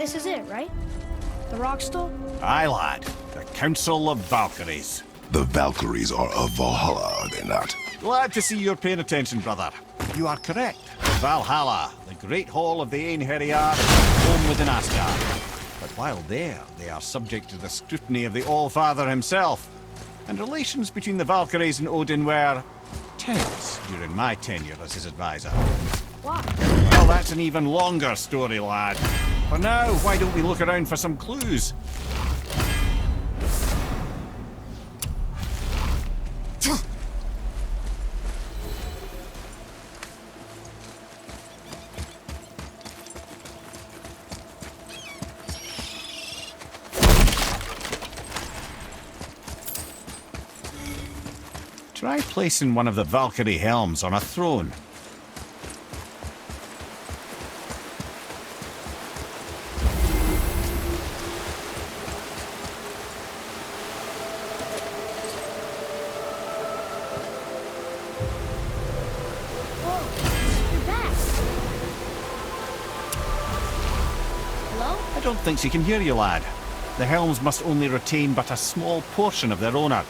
This is it, right? The rock stone? Aye, lad. The Council of Valkyries. The Valkyries are of Valhalla, are they not? Glad to see you're paying attention, brother. You are correct. Valhalla, the great hall of the Einherjar, is home within Asgard. But while there, they are subject to the scrutiny of the All-Father himself. And relations between the Valkyries and Odin were tense during my tenure as his advisor. Why? Well, that's an even longer story, lad. For now, why don't we look around for some clues? Try placing one of the Valkyrie helms on a throne. Whoa, you're back. Hello? I don't think she can hear you, lad. The helms must only retain but a small portion of their owner.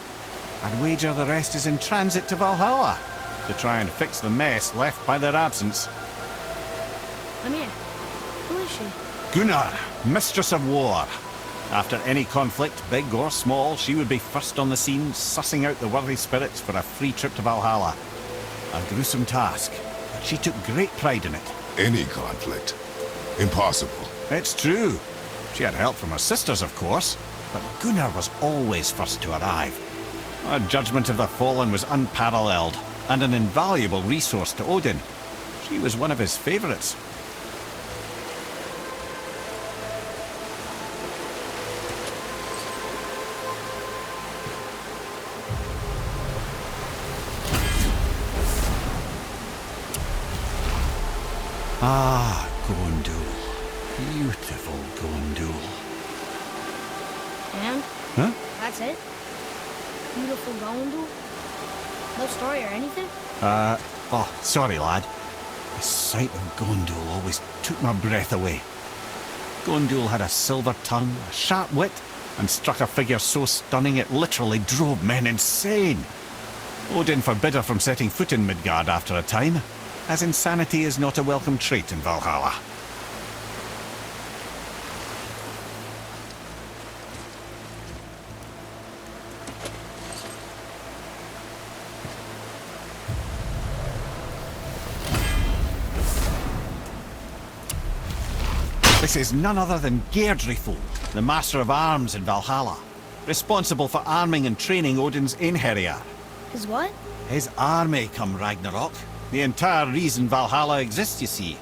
I'd wager the rest is in transit to Valhalla to try and fix the mess left by their absence. I'm here. Who is she? Gunnar, Mistress of War. After any conflict, big or small, she would be first on the scene, sussing out the worthy spirits for a free trip to Valhalla. A gruesome task, but she took great pride in it. Any conflict? Impossible. It's true. She had help from her sisters, of course, but Gunnar was always first to arrive. Her judgment of the fallen was unparalleled, and an invaluable resource to Odin. She was one of his favourites. Ah, Gondul. Beautiful Gondul. And? Huh? That's it? Beautiful Gondul? No story or anything? Oh, sorry, lad. The sight of Gondul always took my breath away. Gondul had a silver tongue, a sharp wit, and struck a figure so stunning it literally drove men insane. Odin forbid her from setting foot in Midgard after a time, as insanity is not a welcome trait in Valhalla. This is none other than Geirdriful, the Master of Arms in Valhalla, responsible for arming and training Odin's Einherjar. His what? His army come Ragnarok. The entire reason Valhalla exists, you see.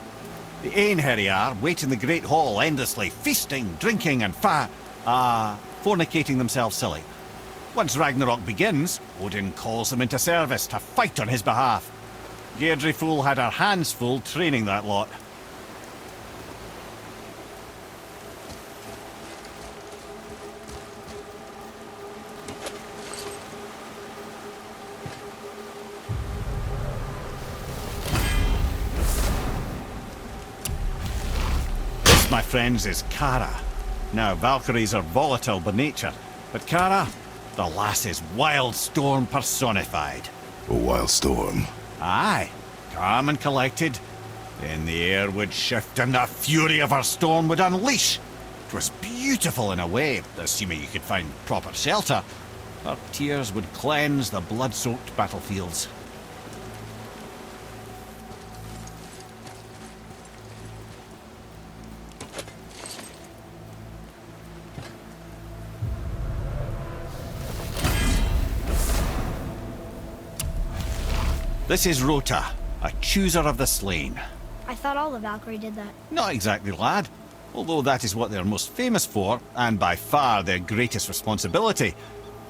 The Einherjar wait in the Great Hall endlessly, feasting, drinking and fornicating themselves silly. Once Ragnarok begins, Odin calls them into service to fight on his behalf. Geirdriful had her hands full training that lot. My friends, is Kara. Now, Valkyries are volatile by nature, but Kara, the lass is wild storm personified. A wild storm. Aye, calm and collected. Then the air would shift and the fury of her storm would unleash. It was beautiful in a way, assuming you could find proper shelter. Her tears would cleanse the blood-soaked battlefields. This is Rota, a chooser of the slain. I thought all the Valkyrie did that. Not exactly, lad. Although that is what they're most famous for, and by far their greatest responsibility.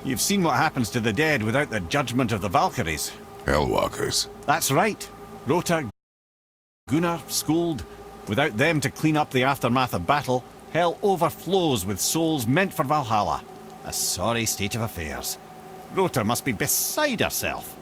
You've seen what happens to the dead without the judgment of the Valkyries. Hellwalkers. That's right. Rota, Gunnar, Skuld. Without them to clean up the aftermath of battle, hell overflows with souls meant for Valhalla. A sorry state of affairs. Rota must be beside herself.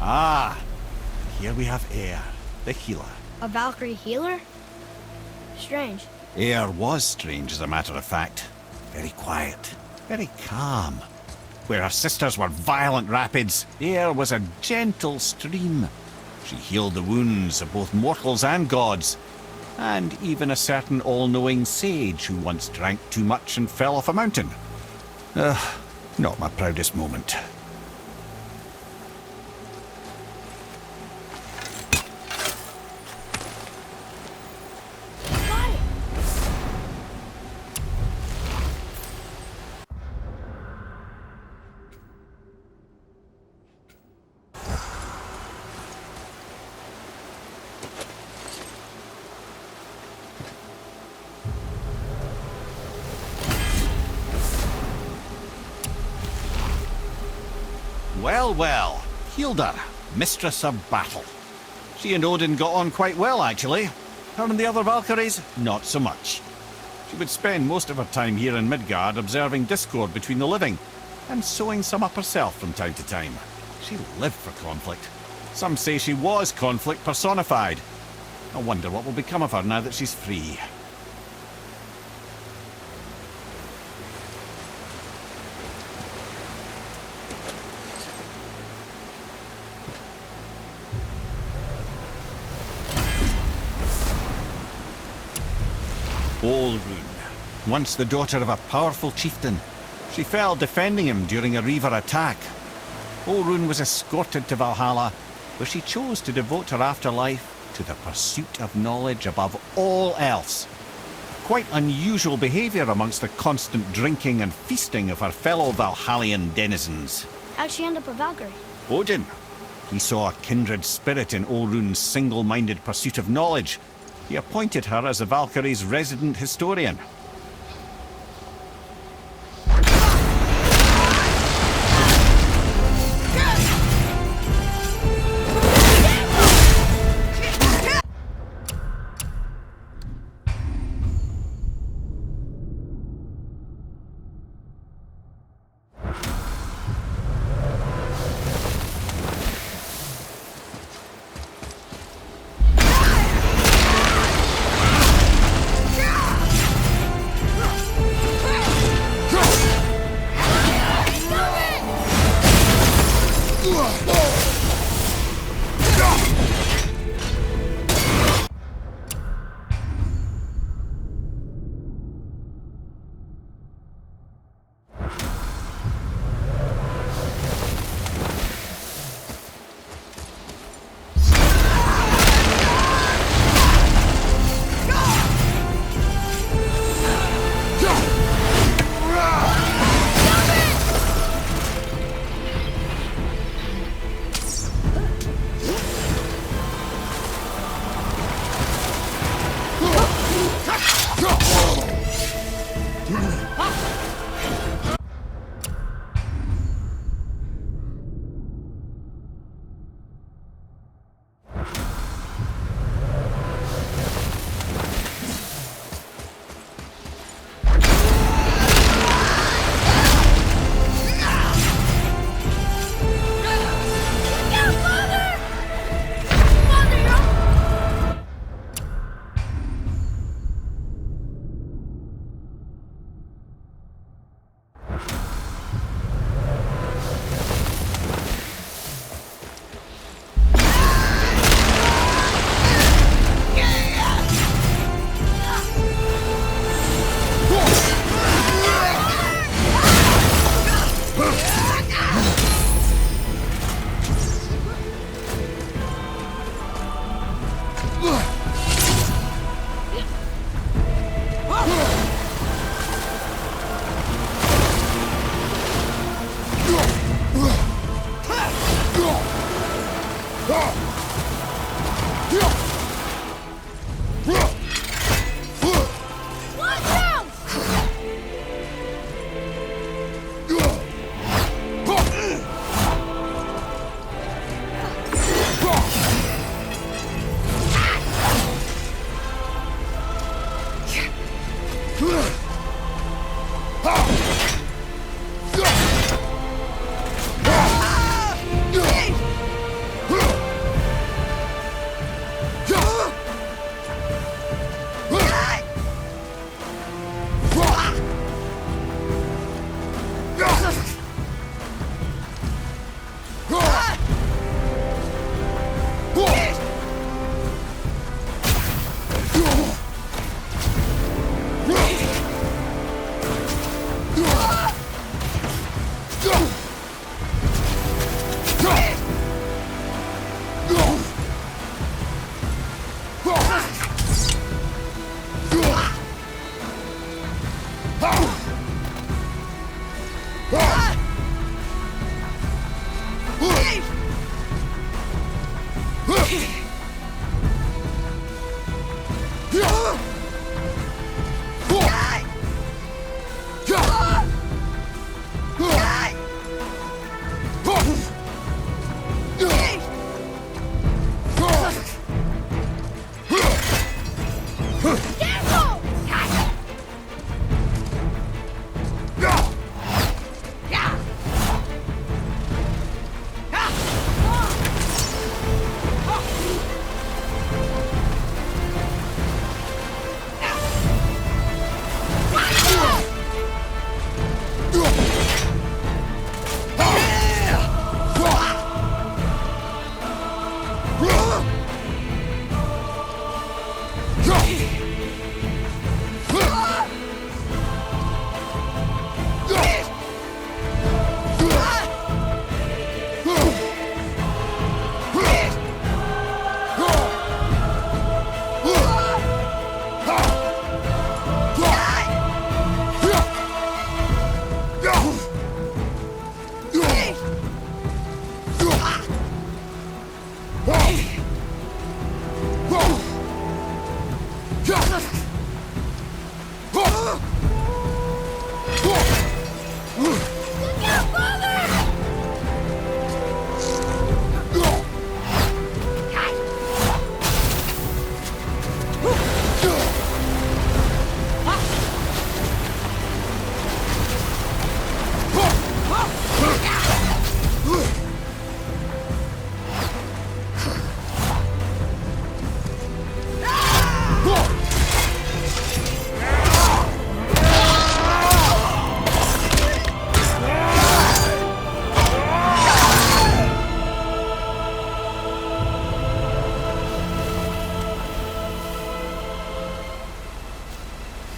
Ah, here we have Air, the healer. A Valkyrie healer? Strange. Air was strange, as a matter of fact. Very quiet, very calm. Where her sisters were violent rapids, Air was a gentle stream. She healed the wounds of both mortals and gods, and even a certain all-knowing sage who once drank too much and fell off a mountain. Not my proudest moment. Got it! Well, well, Hilda, mistress of battle. She and Odin got on quite well, actually. Her and the other Valkyries, not so much. She would spend most of her time here in Midgard observing discord between the living, and sewing some up herself from time to time. She lived for conflict. Some say she was conflict personified. I wonder what will become of her now that she's free. Olrun, once the daughter of a powerful chieftain. She fell defending him during a Reaver attack. Olrun was escorted to Valhalla, where she chose to devote her afterlife to the pursuit of knowledge above all else. Quite unusual behaviour amongst the constant drinking and feasting of her fellow Valhallian denizens. How'd she end up a Valkyrie? Odin. He saw a kindred spirit in Olrun's single-minded pursuit of knowledge. He appointed her as the Valkyrie's resident historian.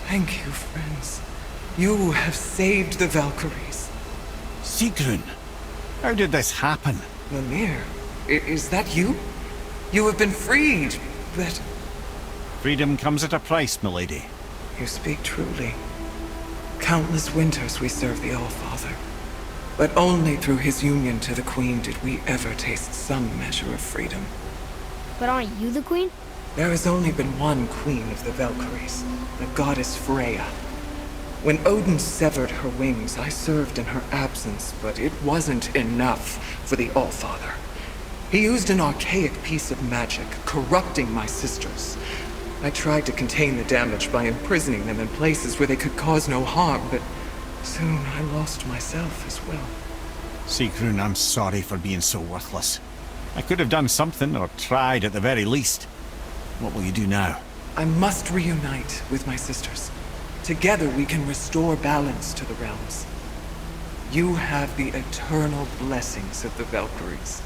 Thank you, friends. You have saved the Valkyries. Sigrun, how did this happen? Mimir, is that you? You have been freed, but... Freedom comes at a price, milady. You speak truly. Countless winters we served the All-Father. But only through his union to the Queen did we ever taste some measure of freedom. But aren't you the queen? There has only been one Queen of the Valkyries, the goddess Freya. When Odin severed her wings, I served in her absence, but it wasn't enough for the All-Father. He used an archaic piece of magic, corrupting my sisters. I tried to contain the damage by imprisoning them in places where they could cause no harm, but soon I lost myself as well. Sigrun, I'm sorry for being so worthless. I could have done something, or tried at the very least. What will you do now? I must reunite with my sisters. Together we can restore balance to the realms. You have the eternal blessings of the Valkyries.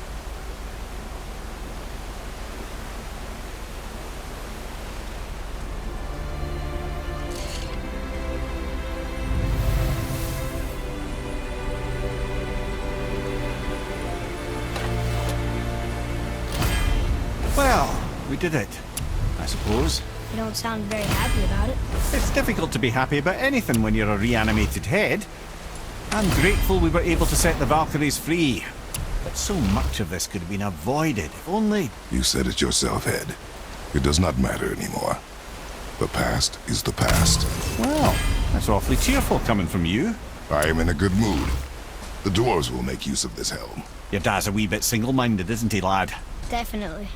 Well, we did it, I suppose. You don't sound very happy about it. It's difficult to be happy about anything when you're a reanimated head. I'm grateful we were able to set the Valkyries free. But so much of this could have been avoided, if only... You said it yourself, Head. It does not matter anymore. The past is the past. Well, that's awfully cheerful coming from you. I am in a good mood. The dwarves will make use of this helm. Your dad's a wee bit single-minded, isn't he, lad? Definitely.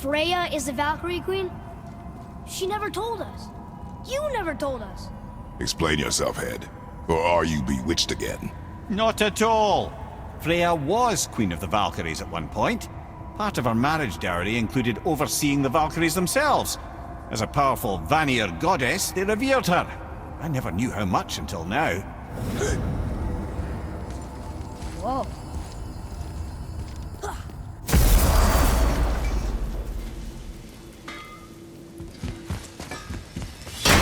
Freya is the Valkyrie Queen? She never told us. You never told us. Explain yourself, Head. Or are you bewitched again? Not at all. Freya was Queen of the Valkyries at one point. Part of her marriage dowry included overseeing the Valkyries themselves. As a powerful Vanir goddess, they revered her. I never knew how much until now. Whoa.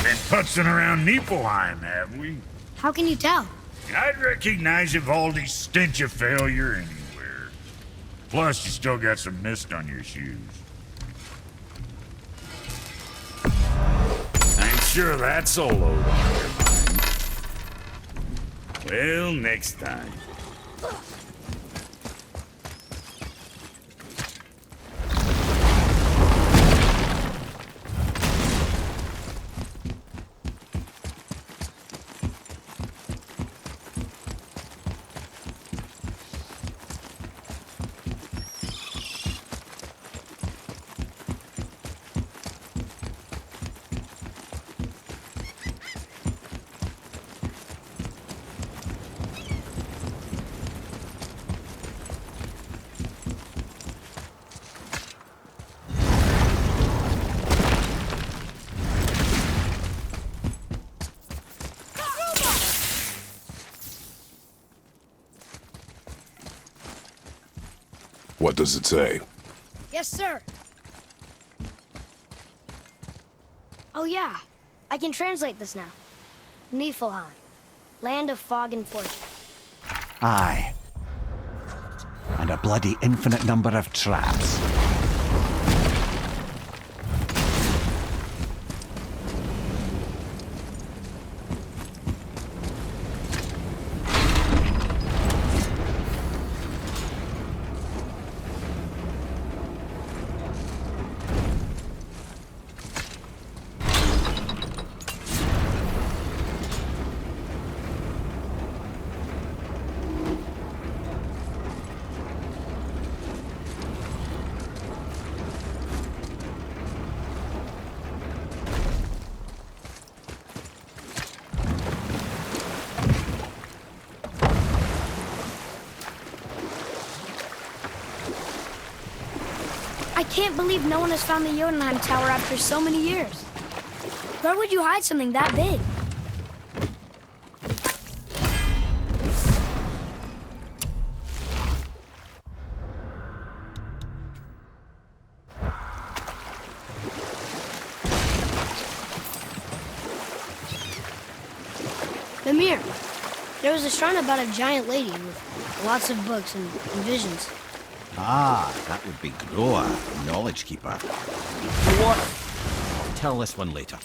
Been putzing around Niflheim, have we? How can you tell? I'd recognize Ivaldi's stench of failure anywhere. Plus, you still got some mist on your shoes. I'm sure that's a load on your mind. Well, next time. What does it say? Yes, sir. Oh, yeah. I can translate this now. Niflheim. Land of fog and fortune. Aye. And a bloody infinite number of traps. I can't believe no one has found the Jotunheim Tower after so many years. Where would you hide something that big? Mimir, there was a shrine about a giant lady with lots of books and visions. Ah, that would be Groa, Knowledge Keeper. What? I'll tell this one later.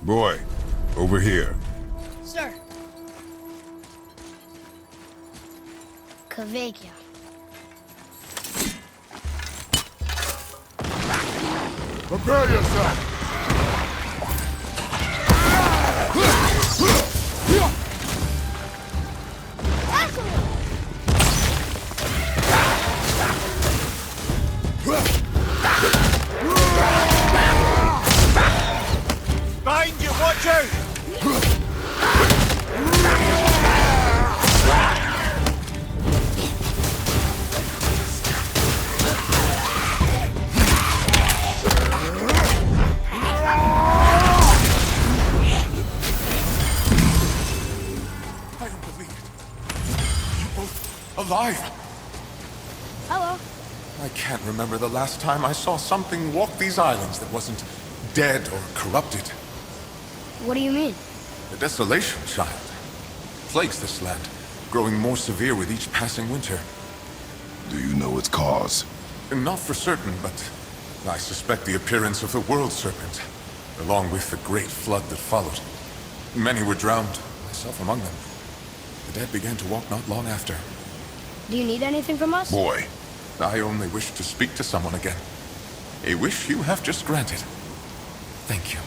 Boy, over here. Sir. Kvekia. Prepare yourself! Behind you, watch out! I don't believe it. You both alive? Hello. I can't remember the last time I saw something walk these islands that wasn't dead or corrupted. What do you mean? The desolation, child, plagues this land, growing more severe with each passing winter. Do you know its cause? Not for certain, but I suspect the appearance of the World Serpent, along with the great flood that followed. Many were drowned, myself among them. The dead began to walk not long after. Do you need anything from us? Boy, I only wish to speak to someone again. A wish you have just granted. Thank you.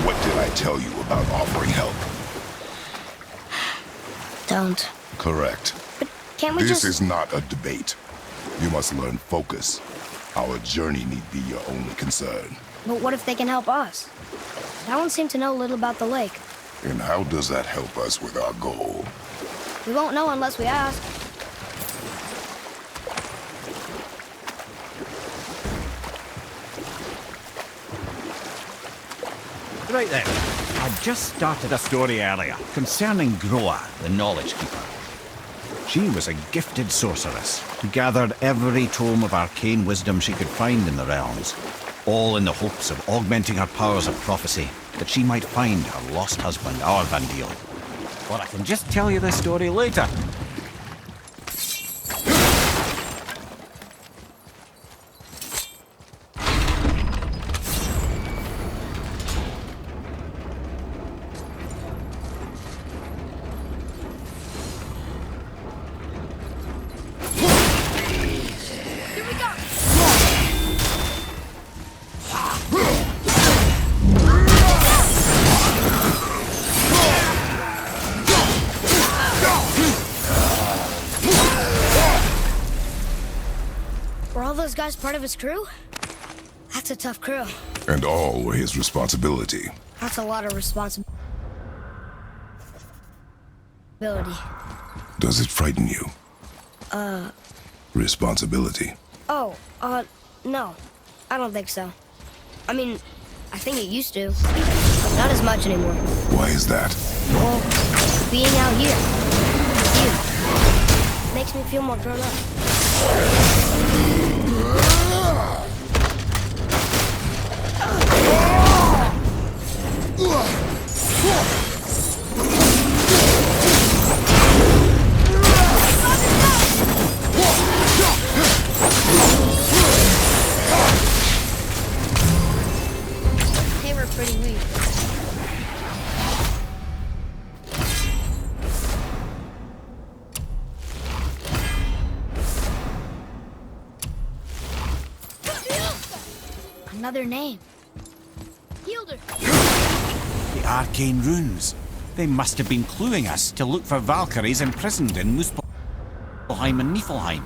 What did I tell you about offering help? Don't. Correct. But can't we This is not a debate. You must learn focus. Our journey need be your only concern. But what if they can help us? That one seemed to know little about the lake. And how does that help us with our goal? We won't know unless we ask. Right then. I just started a story earlier concerning Groa, the Knowledge Keeper. She was a gifted sorceress who gathered every tome of arcane wisdom she could find in the realms, all in the hopes of augmenting her powers of prophecy, that she might find her lost husband, Arvandil. Or I can just tell you this story later. Were all those guys part of his crew? That's a tough crew. And all were his responsibility. That's a lot of responsibility. Does it frighten you? Responsibility. Oh, no. I don't think so. I mean, I think it used to. But not as much anymore. Why is that? Well, being out here with you makes me feel more grown up. They were pretty weak. Another name. Hilder. The arcane runes. They must have been cluing us to look for Valkyries imprisoned in Muspelheim and Niflheim.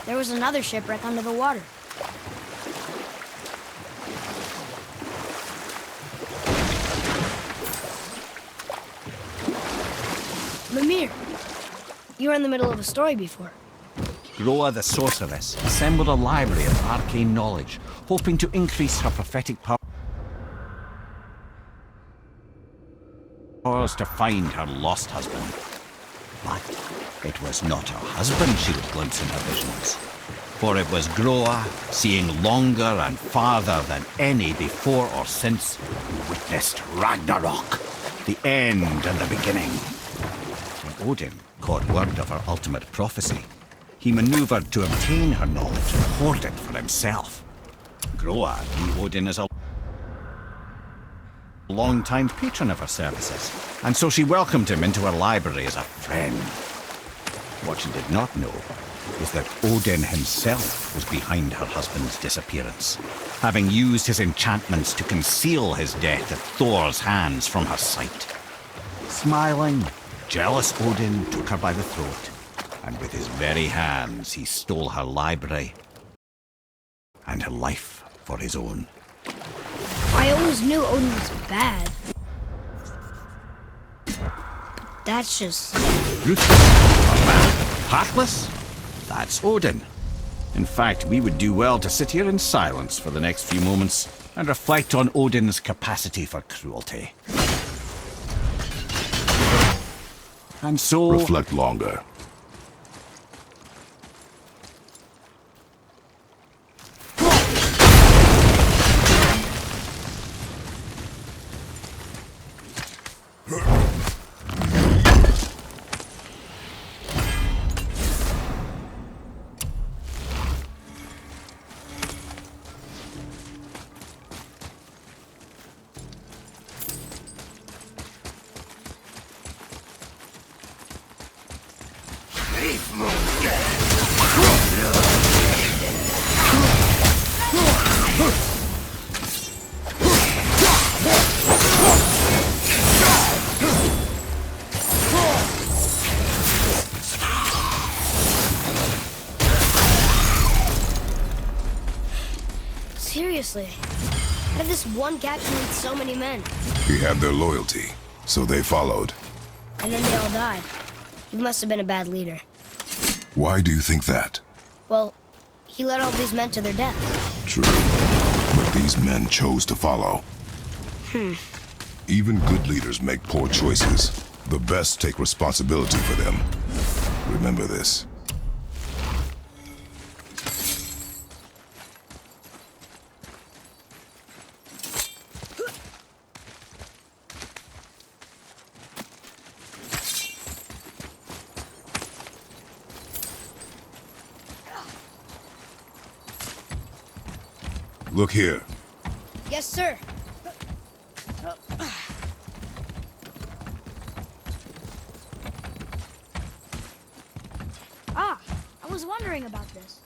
There was another shipwreck under the water. Mimir, you were in the middle of a story before. Groa the sorceress assembled a library of arcane knowledge, hoping to increase her prophetic powers to find her lost husband. But it was not her husband she would glimpse in her visions. For it was Groa, seeing longer and farther than any before or since, who witnessed Ragnarok, the end and the beginning. When Odin caught word of her ultimate prophecy, he maneuvered to obtain her knowledge and hoard it for himself. Groa knew Odin as a long-time patron of her services, and so she welcomed him into her library as a friend. What she did not know is that Odin himself was behind her husband's disappearance, having used his enchantments to conceal his death at Thor's hands from her sight. Smiling, jealous Odin took her by the throat, and with his very hands he stole her library and her life for his own. I always knew Odin was bad. That's just... Ruthless, or bad, heartless? That's Odin. In fact, we would do well to sit here in silence for the next few moments and reflect on Odin's capacity for cruelty. And so... Reflect longer. Seriously, how did this one captain lead so many men? He had their loyalty, so they followed. And then they all died. He must have been a bad leader. Why do you think that? Well, he led all these men to their death. True. But these men chose to follow. Even good leaders make poor choices. The best take responsibility for them. Remember this. Look here. Yes, sir. Ah, I was wondering about this.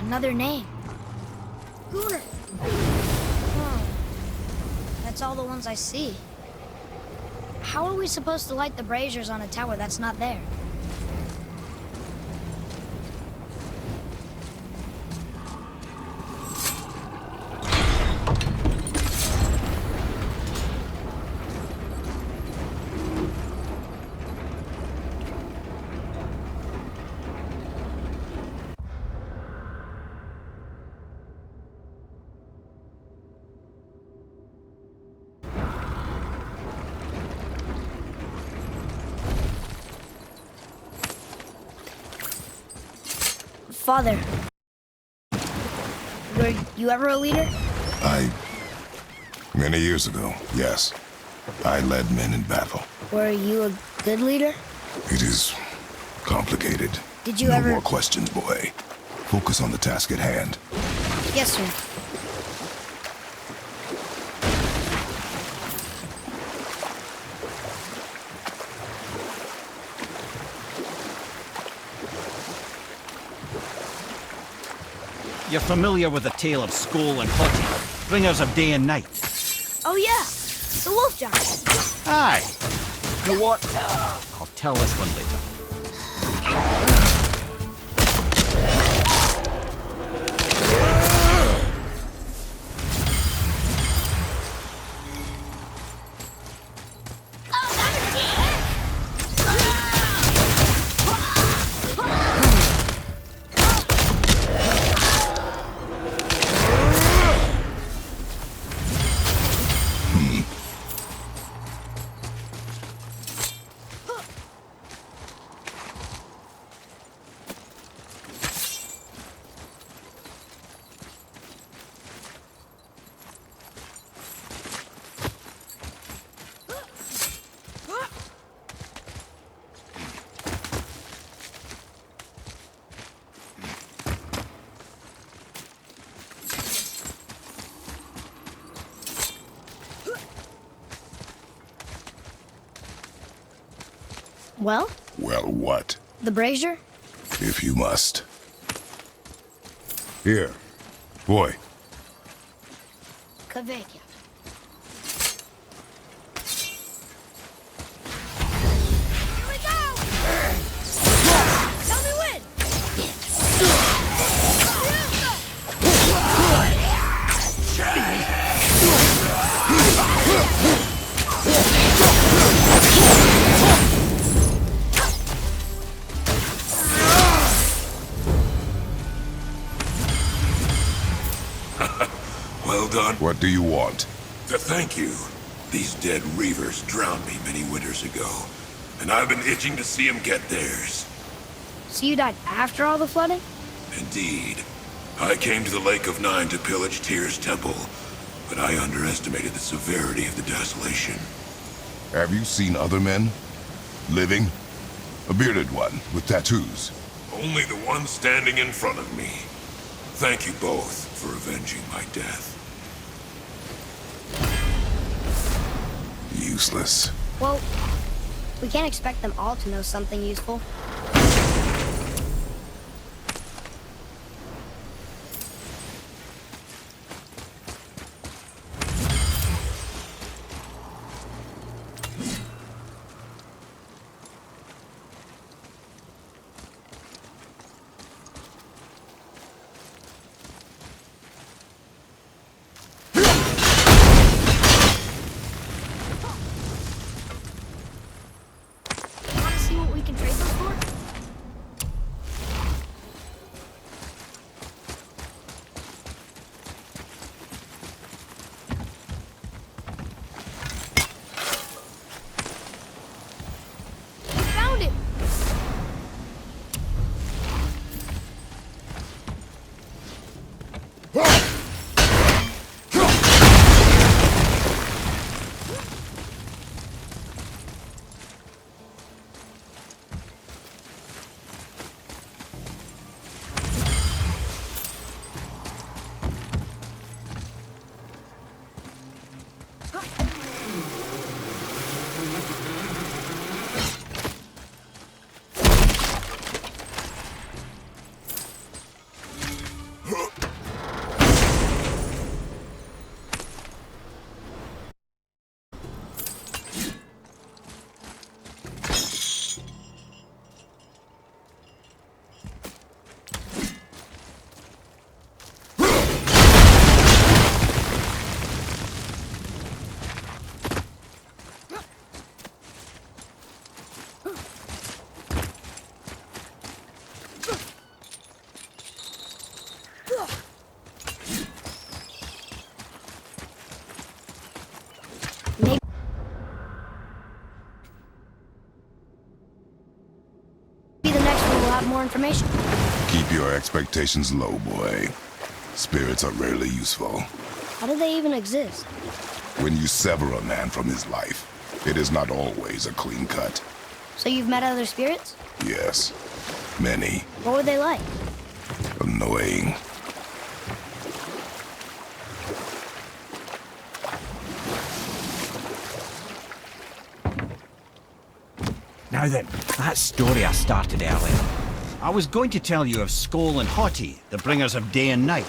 Another name. Gunnar. Oh, that's all the ones I see. How are we supposed to light the braziers on a tower that's not there? Father, were you ever a leader? Many years ago, yes. I led men in battle. Were you a good leader? It is complicated. Did you no ever... more questions, boy. Focus on the task at hand. Yes, sir. You're familiar with the tale of Skoll and Hottie, bringers of day and night. Oh, yeah. The wolf giant. Aye. You know what? I'll tell this one later. Well? Well, what? The brazier? If you must. Here. Boy. Kavekya. Here we go! Tell me when! Well done. What do you want? To thank you. These dead reavers drowned me many winters ago, and I've been itching to see them get theirs. So you died after all the flooding? Indeed. I came to the Lake of Nine to pillage Tyr's temple, but I underestimated the severity of the desolation. Have you seen other men? Living? A bearded one with tattoos? Only the one standing in front of me. Thank you both for avenging my death. Useless. Well, we can't expect them all to know something useful. Want to see what we can trade them for? have more information. Keep your expectations low, boy. Spirits are rarely useful. How do they even exist? When you sever a man from his life, it is not always a clean cut. So you've met other spirits? Yes, many. What were they like? Annoying. Now then, that story I started earlier. I was going to tell you of Skoll and Hoti, the bringers of day and night.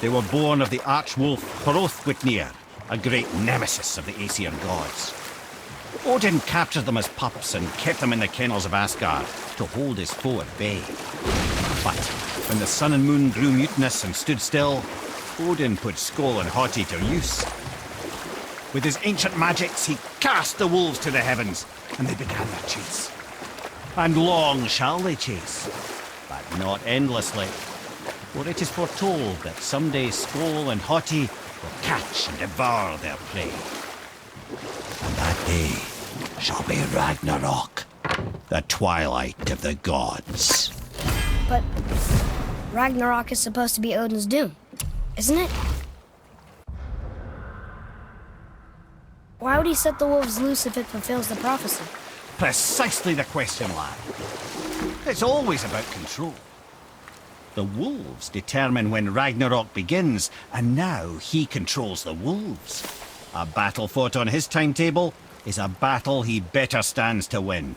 They were born of the archwolf Hrothgwitnir, a great nemesis of the Aesir gods. Odin captured them as pups and kept them in the kennels of Asgard to hold his foe at bay. But when the sun and moon grew mutinous and stood still, Odin put Skoll and Hoti to use. With his ancient magics, he cast the wolves to the heavens, and they began their chase. And long shall they chase, but not endlessly. For it is foretold that someday Skoll and Hoti will catch and devour their prey. And that day shall be Ragnarok, the twilight of the gods. But Ragnarok is supposed to be Odin's doom, isn't it? Why would he set the wolves loose if it fulfills the prophecy? Precisely the question, lad. It's always about control. The wolves determine when Ragnarok begins, and now he controls the wolves. A battle fought on his timetable is a battle he better stands to win.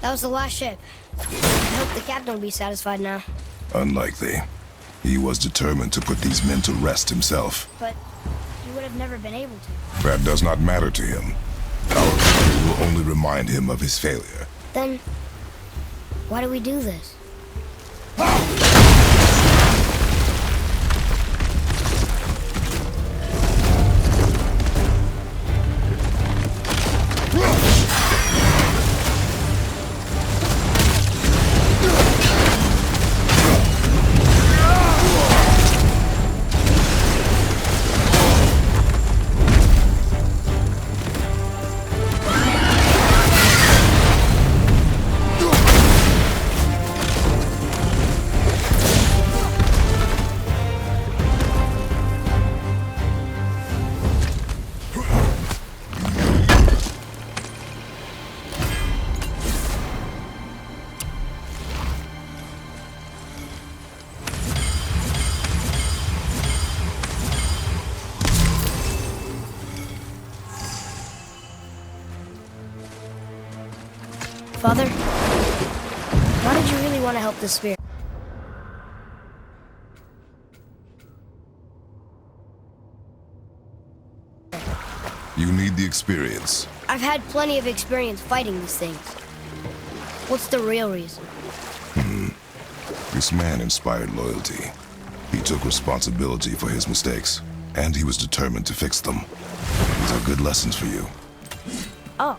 That was the last ship. I hope the captain will be satisfied now. Unlikely. He was determined to put these men to rest himself. But he would have never been able to. That does not matter to him. Our victory will only remind him of his failure. Then, why do we do this? Father, why did you really want to help this spirit? You need the experience. I've had plenty of experience fighting these things. What's the real reason? This man inspired loyalty. He took responsibility for his mistakes, and he was determined to fix them. These are good lessons for you. Oh,